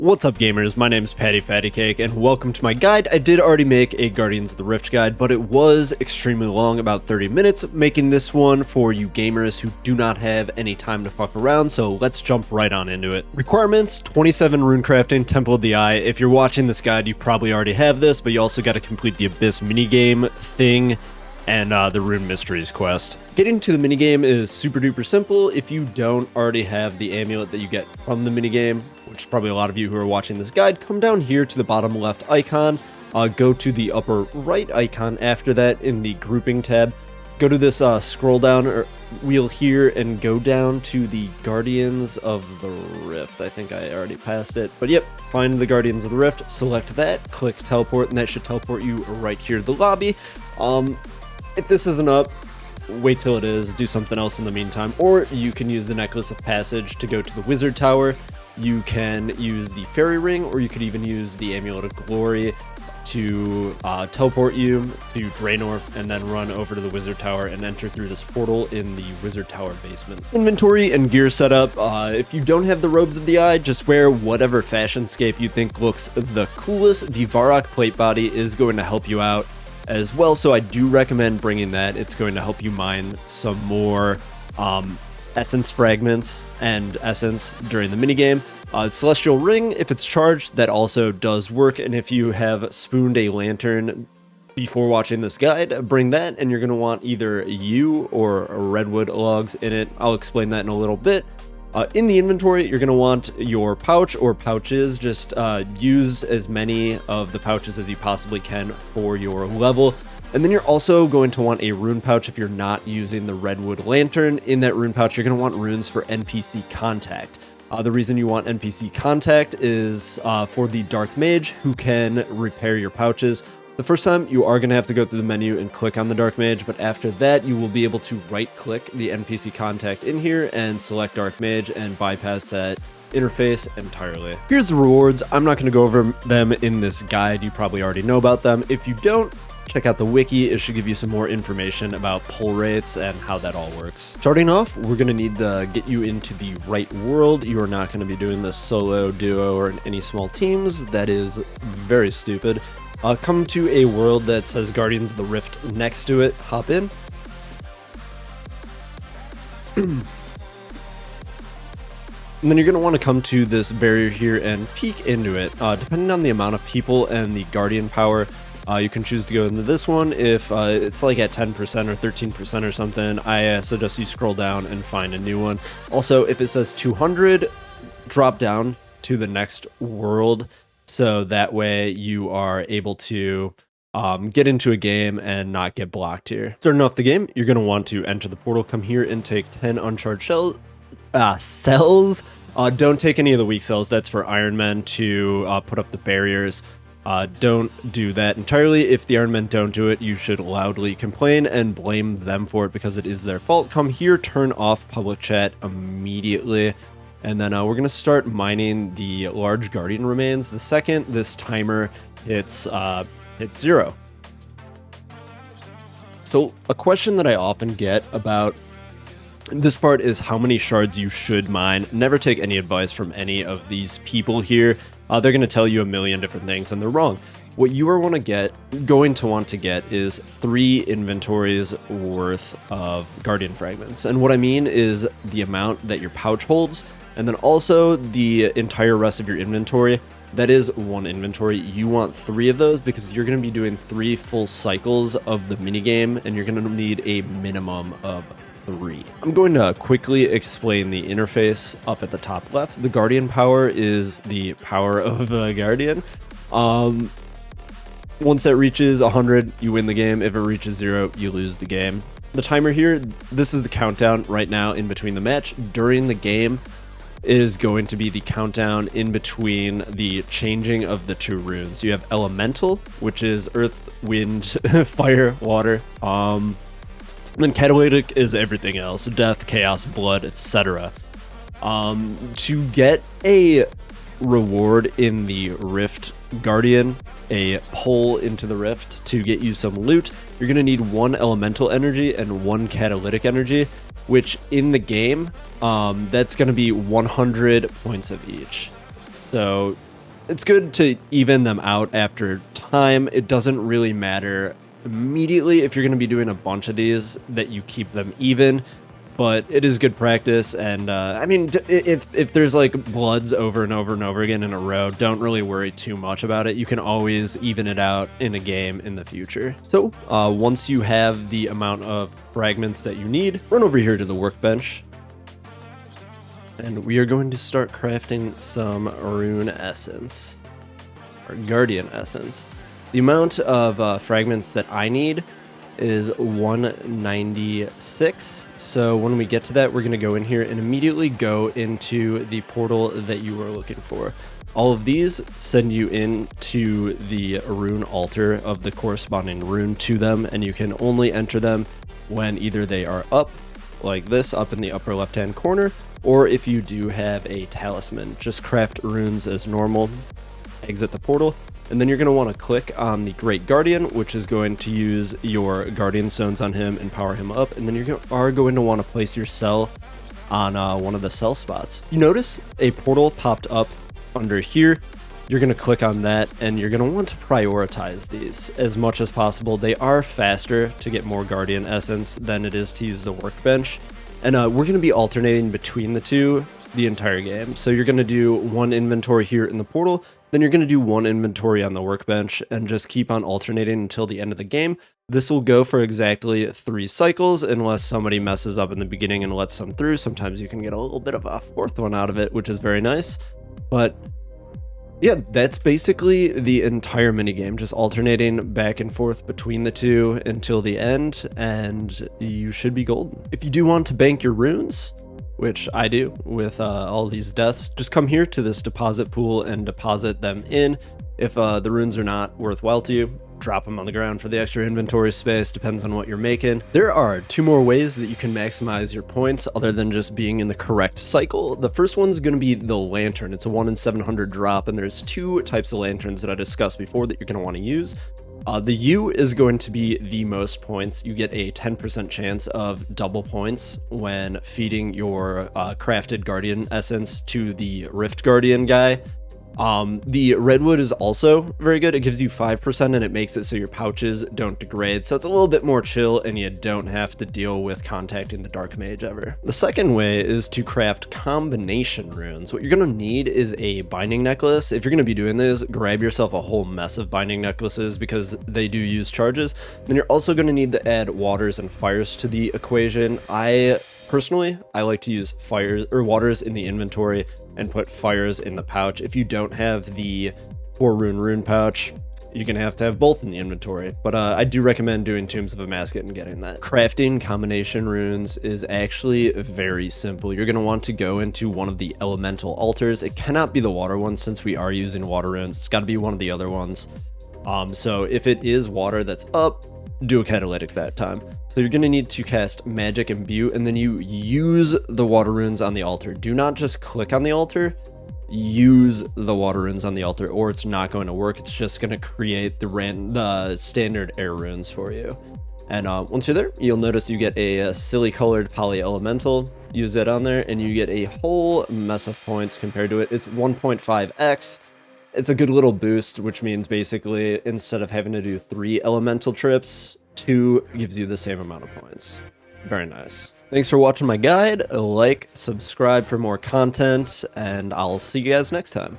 What's up gamers, my name is Patty Fatty Cake and welcome to my guide. I did already make a Guardians of the Rift guide, but it was extremely long, about 30 minutes, making this one for you gamers who do not have any time to fuck around, so let's jump right on into it. Requirements: 27 Runecrafting, Temple of the Eye. If you're watching this guide, you probably already have this, but you also got to complete the Abyss minigame thing and the Rune Mysteries quest. Getting to the minigame is super duper simple. If you don't already have the amulet that you get from the minigame, which is probably a lot of you who are watching this guide, come down here to the bottom left icon, go to the upper right icon after that in the grouping tab, go to this scroll down wheel here and go down to the Guardians of the Rift. I think I already passed it, but yep, find the Guardians of the Rift, select that, click teleport, and that should teleport you right here to the lobby. If this isn't up, wait till it is, do something else in the meantime, or you can use the Necklace of Passage to go to the Wizard Tower. You can use the Fairy Ring, or you could even use the Amulet of Glory to teleport you to Draenor, and then run over to the Wizard Tower and enter through this portal in the Wizard Tower basement. Inventory and gear setup. If you don't have the Robes of the Eye, just wear whatever fashion scape you think looks the coolest. The Varrock Plate Body is going to help you out as well, so I do recommend bringing that. It's going to help you mine some more essence fragments and essence during the minigame. Celestial Ring, if it's charged, that also does work, and if you have spooned a lantern before watching this guide, bring that, and you're going to want either yew or redwood logs in it. I'll explain that in a little bit. In the inventory, you're going to want your pouch or pouches. Just use as many of the pouches as you possibly can for your level. And then you're also going to want a rune pouch if you're not using the redwood lantern. In that rune pouch, you're going to want runes for NPC contact. The reason you want NPC contact is for the Dark Mage, who can repair your pouches. The first time, you are going to have to go through the menu and click on the Dark Mage, but after that, you will be able to right-click the NPC contact in here and select Dark Mage and bypass that interface entirely. Here's the rewards. I'm not going to go over them in this guide. You probably already know about them. If you don't, check out the wiki. It should give you some more information about pull rates and how that all works. Starting off, we're going to need to get you into the right world. You are not going to be doing this solo, duo, or in any small teams. That is very stupid. Come to a world that says Guardians of the Rift next to it, hop in. And then you're going to want to come to this barrier here and peek into it. Depending on the amount of people and the Guardian power, you can choose to go into this one. If it's like at 10% or 13% or something, I suggest you scroll down and find a new one. Also, if it says 200, drop down to the next world, so that way you are able to get into a game and not get blocked here. Starting off the game, you're going to want to enter the portal, come here and take 10 uncharged cells. Don't take any of the weak cells. That's for Iron Men to put up the barriers. Don't do that entirely. If the Iron Men don't do it, you should loudly complain and blame them for it because it is their fault. Come here, turn off public chat immediately. And then we're going to start mining the large Guardian remains the second this timer hits 0. So a question that I often get about this part is how many shards you should mine. Never take any advice from any of these people here. They're going to tell you a million different things and they're wrong. What you are going to want to get is 3 inventories worth of Guardian fragments. And what I mean is the amount that your pouch holds, and then also the entire rest of your inventory. That is 1 inventory. You want 3 of those because you're going to be doing 3 full cycles of the minigame, and you're going to need a minimum of 3. I'm going to quickly explain the interface up at the top left. The Guardian power is the power of a Guardian. Once that reaches 100, you win the game. If it reaches 0, you lose the game. The timer here, this is the countdown right now in between the match. During the game is going to be the countdown in between the changing of the 2 runes. You have Elemental, which is Earth, Wind, Fire, Water. And then Catalytic is everything else. Death, Chaos, Blood, etc. To get a reward in the Rift Guardian, a pull into the Rift to get you some loot, you're going to need 1 Elemental Energy and 1 Catalytic Energy, which in the game, that's going to be 100 points of each. So it's good to even them out after time. It doesn't really matter immediately if you're going to be doing a bunch of these that you keep them even, but it is good practice. And I mean, if there's like bloods over and over and over again in a row, don't really worry too much about it. You can always even it out in a game in the future. So once you have the amount of fragments that you need, run over here to the workbench, and we are going to start crafting some rune essence, or guardian essence. The amount of fragments that I need is 196. So when we get to that, we're going to go in here and immediately go into the portal that you are looking for. All of these send you into the rune altar of the corresponding rune to them, and you can only enter them when either they are up, like this, up in the upper left-hand corner, or if you do have a talisman. Just craft runes as normal, exit the portal, and then you're going to want to click on the Great Guardian, which is going to use your Guardian Stones on him and power him up, and then you are going to want to place your cell on one of the cell spots. You notice a portal popped up under here. You're going to click on that, and you're going to want to prioritize these as much as possible. They are faster to get more Guardian Essence than it is to use the workbench, and we're going to be alternating between the two the entire game. So you're going to do one inventory here in the portal, then you're going to do one inventory on the workbench, and just keep on alternating until the end of the game. This will go for exactly 3 cycles unless somebody messes up in the beginning and lets some through. Sometimes you can get a little bit of a 4th one out of it, which is very nice. But yeah, that's basically the entire minigame, just alternating back and forth between the two until the end, and you should be golden. If you do want to bank your runes, which I do with all these deaths, just come here to this deposit pool and deposit them in. If the runes are not worthwhile to you, drop them on the ground for the extra inventory space, depends on what you're making. There are 2 more ways that you can maximize your points other than just being in the correct cycle. The first one's going to be the lantern. It's a 1 in 700 drop, and there's 2 types of lanterns that I discussed before that you're going to want to use. The U is going to be the most points. You get a 10% chance of double points when feeding your crafted Guardian Essence to the Rift Guardian guy. The redwood is also very good. It gives you 5% and it makes it so your pouches don't degrade. So it's a little bit more chill and you don't have to deal with contacting the dark mage ever. The second way is to craft combination runes. What you're going to need is a binding necklace. If you're going to be doing this, grab yourself a whole mess of binding necklaces because they do use charges. Then you're also going to need to add waters and fires to the equation. Personally, I like to use fires or waters in the inventory and put fires in the pouch. If you don't have the 4 rune pouch, you're gonna have to have both in the inventory. But I do recommend doing Tombs of a Masket and getting that. Crafting combination runes is actually very simple. You're gonna want to go into one of the elemental altars. It cannot be the water one since we are using water runes. It's gotta be one of the other ones. So if it is water that's up, do a catalytic that time. So you're going to need to cast Magic Imbue, and then you use the water runes on the altar. Do not just click on the altar, use the water runes on the altar, or it's not going to work. It's just going to create the standard air runes for you. And once you're there, you'll notice you get a silly colored poly elemental. Use that on there, and you get a whole mess of points compared to it. It's 1.5x. It's a good little boost, which means basically instead of having to do 3 elemental trips, 2 gives you the same amount of points. Very nice. Thanks for watching my guide. Like, subscribe for more content, and I'll see you guys next time.